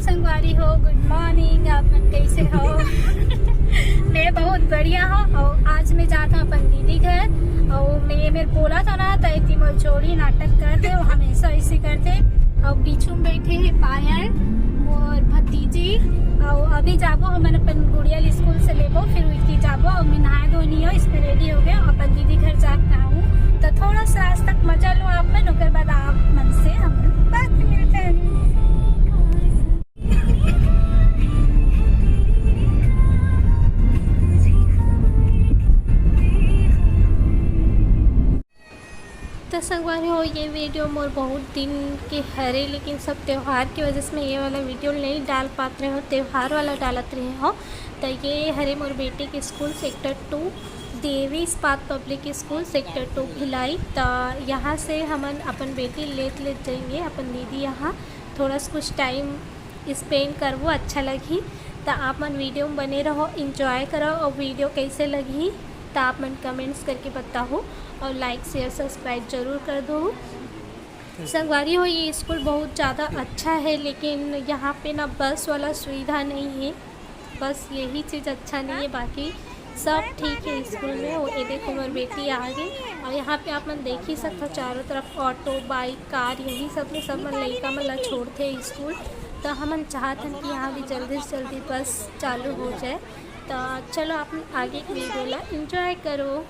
संगवारी हो, good morning. आप मन कैसे हो? मैं बहुत बढ़िया हूँ। और आज मैं जाता हूँ अपन दीदी घर। और मैं मेरे बोला था ना तैती मोर चोरी नाटक करते, वो हमेशा ऐसे करते। और बीचू में बैठे हैं पायल और भतीजी। और अभी जाबो हम अपन गुड़िया स्कूल से लेबो, फिर उनकी जाबो। और मैं नहाए धोनी हो, इसमें रेडी हो गया। अपन दीदी घर जाता हूँ तो थोड़ा सा आज तक मजा लो आप मन। उसके बाद आप मन से हम बात मिलते हैं। तो संगवारी हो, ये वीडियो मोर बहुत दिन के हरे, लेकिन सब त्यौहार की वजह से मैं ये वाला वीडियो नहीं डाल पाते रहे हो, त्यौहार वाला डालत रहे हो। तो ये हरे मोर बेटे के स्कूल सेक्टर 2 देवी इस्पात पब्लिक स्कूल सेक्टर 2 भिलाई। तो यहाँ से हमन अपन बेटी ले जाएंगे अपन दीदी यहाँ। थोड़ा सा कुछ टाइम स्पेंड करवो, अच्छा लगी। तो आप मन वीडियो में बने रहो, इंजॉय करो। और वीडियो कैसे लगी तो आप मन कमेंट्स करके बताओ। और लाइक शेयर सब्सक्राइब जरूर कर दो। संगवारी हो, ये स्कूल बहुत ज़्यादा अच्छा है, लेकिन यहाँ पे ना बस वाला सुविधा नहीं है। बस यही चीज़ अच्छा नहीं है, बाकी सब ठीक है स्कूल में। और ये देखो मेरी बेटी आ गई। और यहाँ पे आप मन देख ही सकते हो, चारों तरफ ऑटो बाइक कार यही सब में सब मन लड़का मन छोड़ते स्कूल। तो हम चाहते हैं कि यहाँ भी जल्दी से जल्दी बस चालू हो जाए। तो चलो आप आगे की वीडियो ला एंजॉय करो।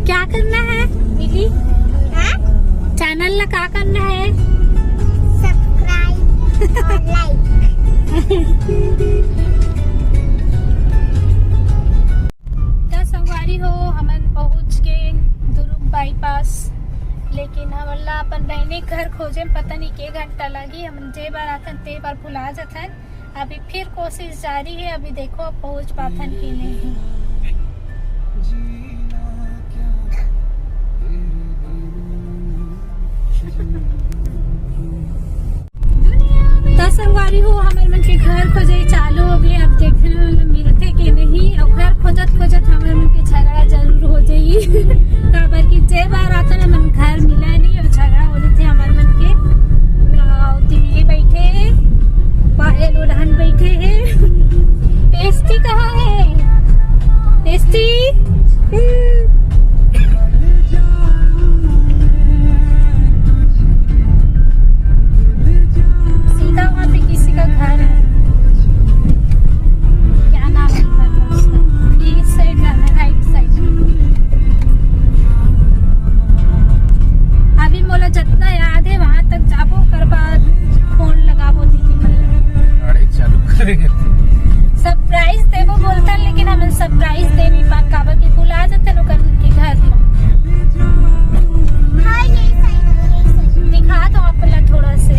क्या करना है मिली? चैनल ला क्या करना है? सब्सक्राइब और लाइक। तो संगवारी हो, हमन पहुँच गए दुर्ग बाईपास। लेकिन हमला अपन बहने घर खोजे पता नहीं के घंटा लगी। हम जे बार आथन ते बार भुला जाथन। अभी फिर कोशिश जारी है। अभी देखो अब पहुँच पाथन कि नहीं। संगवारी हो, हमारे मन के घर खोजे चालू हो गए। अब देखने वाला मिलते कि नहीं। और घर खोजत खोजत हमारे मन के झगड़ा जरूर हो जाई। काबर की जे बार आता ना मन घर मिला नहीं और झगड़ा हो जाते हमारे मन के। दिल्ली बैठे पायल उड़ान बैठे है। टेस्टी कहाँ है? टेस्टी सरप्राइज देवो बोलता, लेकिन हम सरप्राइज दे नहीं पा। काबर के बुला जाते लोग के घर में। दिखा दो आप थोड़ा से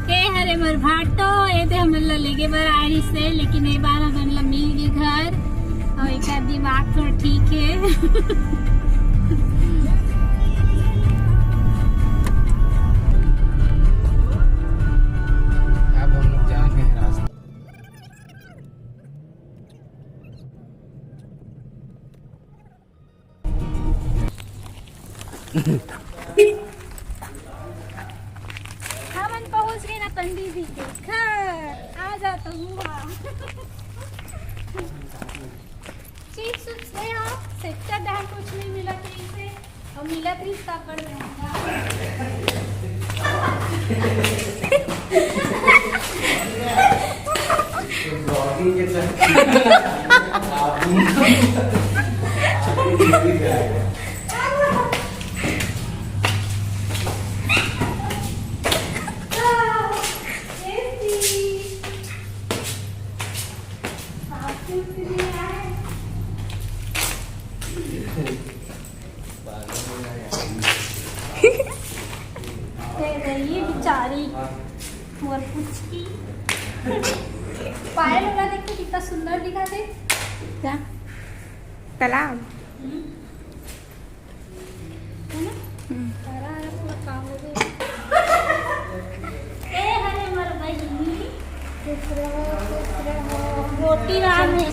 के हरे मर भाटो ये दे हम लेगे बार आरी से। लेकिन एक बार हम मिल गए घर। और एक दिमाग थोड़ा ठीक है। हमन पहुंच गए ना पंडित जी के घर। आ जाता हूँ। चिप्स ले आओ। सेक्टर डाल कुछ नहीं मिला कहीं से। और मिला तो इसका पड़ रहेगा। ये बेचारी मोर पुचकी पायल वाला देखो कितना सुंदर दिखाते। क्या तालाब है ना? हरा हरा पूरा काम हो गया। ए हरे मर बहिनी खुश रहो मोटी राम है।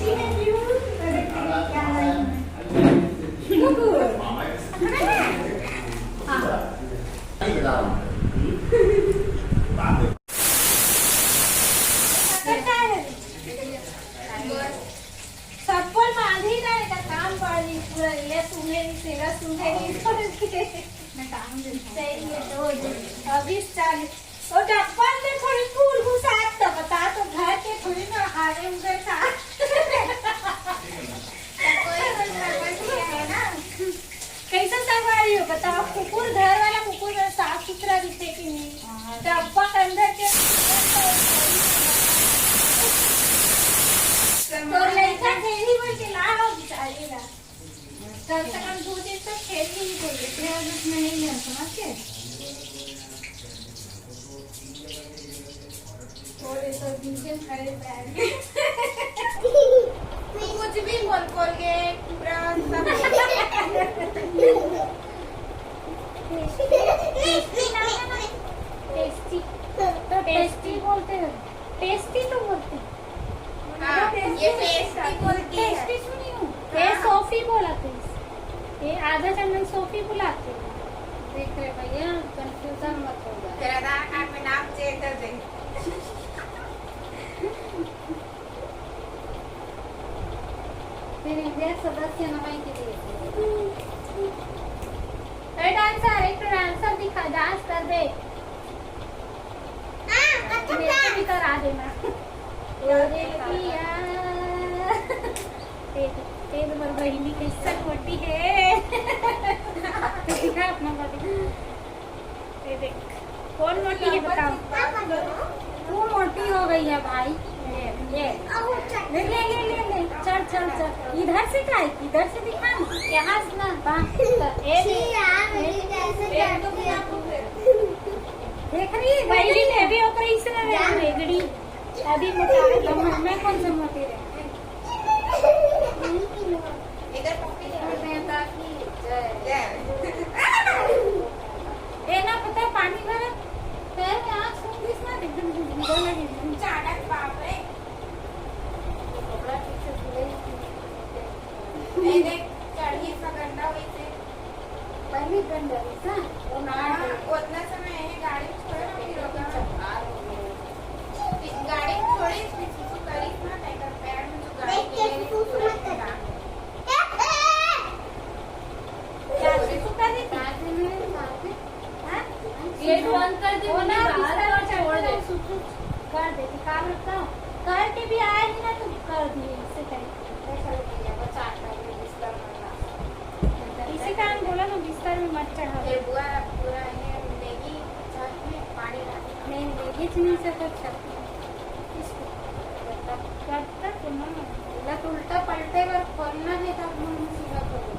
सबको मांझी ना का काम पड़ी पूरा ले सुने तेरा सुने मैं काम सही है तो अभी चाल और डब्बा में थोड़ी फूल घुसात तो बता तो घर के थोड़ी ना हारे उधर था कोई है ना कैसा सफाई हो बताओ। कुकुर घर वाला कुकुर साफ सुथरा दिखे कि नहीं डब्बा के अंदर के तो लड़का खेली बोल के ला हो बेचारी ला कम से कम 2 दिन तक खेली ही बोले थे और उसमें नहीं है समझ के थोड़े तो नीचे खड़े बैठ गए कुछ भी बोल के पूरा सब टेस्टी तो टेस्टी बोलते हैं टेस्टी तो बोलते हैं। ये टेस्टी सुनी हूँ ये सोफी बोला थे ये आधा चंदन सोफी बुलाते देख रहे भैया कंफ्यूजन मत होगा तेरा आधार कार्ड में नाम चेंज कर दे। फिर इंडिया सदस्य नवाई के लिए डांसर एक डांसर दिखा डांस कर दे मेरे को भी करा देना। तेज मर बहिनी कैसा मोटी है दिखा अपना बॉडी देख कौन मोटी है बताओ। तू मोटी हो गई है भाई ले ले ले ले ले ले चल चल चल इधर से क्या इधर से दिखा यहाँ से ना देख रही है बहली ने भी ऊपर इसने रेगड़ी अभी मोटा मैं कौन सा मोटी रहे इधर पकड़ी ए ना पता है पानी भरा पैर में आँख सूख दिस ना एकदम गिरा लगी चाड़क बाप रे कपड़ा ठीक से धुले नहीं देख चढ़ी सा गंदा हुई से पहली गंदा हुई सा वो ना उतना समय है गाड़ी छोड़ फिर होगा गाड़ी थोड़ी सुसु करी ना टाइगर पैर में जो गाड़ी के सुसु मत करना क्या सुसु कर दी साथ में हां गेट बंद कर दी ना बाहर छोड़ दे सुसु कर दे काम रखता हूं करके भी आए ही ना तुम कर दिए इससे कहीं ऐसा लगेगा बचा कर बिस्तर में इसी कारण बोला ना बिस्तर में मत चढ़ा ये बुआ पूरा ये लेगी छत में पानी डाल नहीं लेगी नहीं से तो छत करता तो ना लग उल्टा पलटे पर खोलना है तब मन मुसीबत हो गई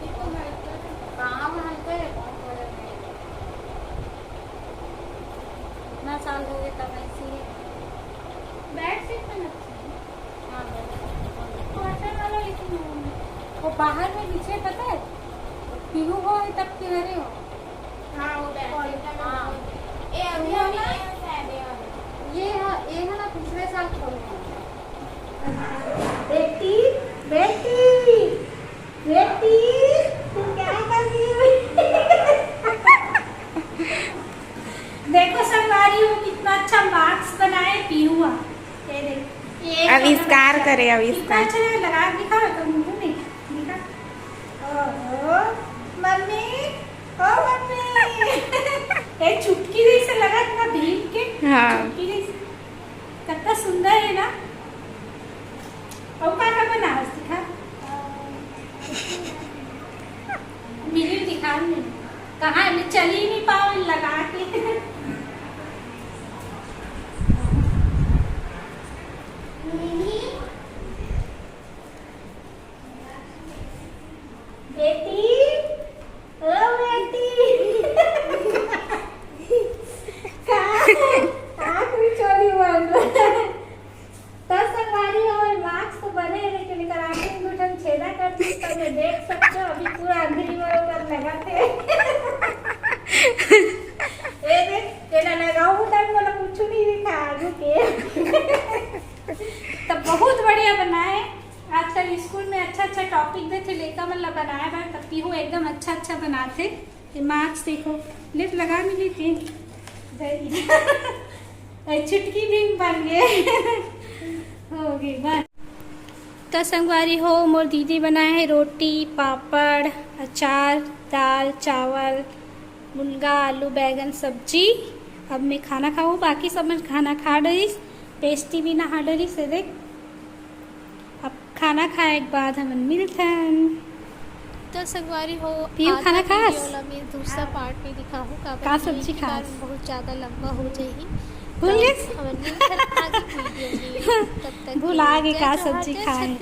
देखो मैं काम हल्का है बहुत बड़ा नहीं इतना साल हो गए तब ऐसी है बेड शीट में अच्छी है हाँ कॉटन वाला लेकिन वो बाहर में पीछे पता है पीहू हो तब के घरे हो हाँ वो बेड हाँ ये अभी ये है ना पिछले साल खोले बेटी बेटी बेटी तुम क्या कर रही हो देखो संगवारी हो कितना अच्छा मार्क्स बनाए पीहुआ ये देख आविष्कार करे आविष्कार अच्छा लगा दिखा तो मुंह में दिखा ओहो मम्मी ओ मम्मी एक चुटकी जैसे लगा इतना भीग के हाँ चुटकी जैसे कितना सुंदर है ना और क्या बना दिखा मेरी दिखा नहीं कहाँ मैं चल ही नहीं पाऊँ लगा के बेटी ओ बेटी नहीं दिखा रुके। तब बहुत बढ़िया बनाए। आजकल स्कूल में अच्छा अच्छा टॉपिक देते लेकर मतलब बनाया भाई तब पीहू एकदम अच्छा अच्छा बनाते। मार्क्स देखो लिप लगा मिली थी छुटकी भी बन गए हो गई बस। तो संगवारी हो मोर दीदी बनाए है रोटी पापड़ अचार दाल चावल मुनगा आलू बैगन सब्जी। अब मैं खाना खाऊँ बाकी सब मैं खाना खा डरी पेस्टी भी नहा डरी से देख। अब खाना खाए के बाद हम मिलते हैं। तो संगवारी हो पीहू खाना खास? मैं दूसरा पार्ट में दिखाऊँ का सब्जी खास? बहुत ज़्यादा लंबा हो जाएगी। भूल गए? तब तक भुला के का सब्जी खाए।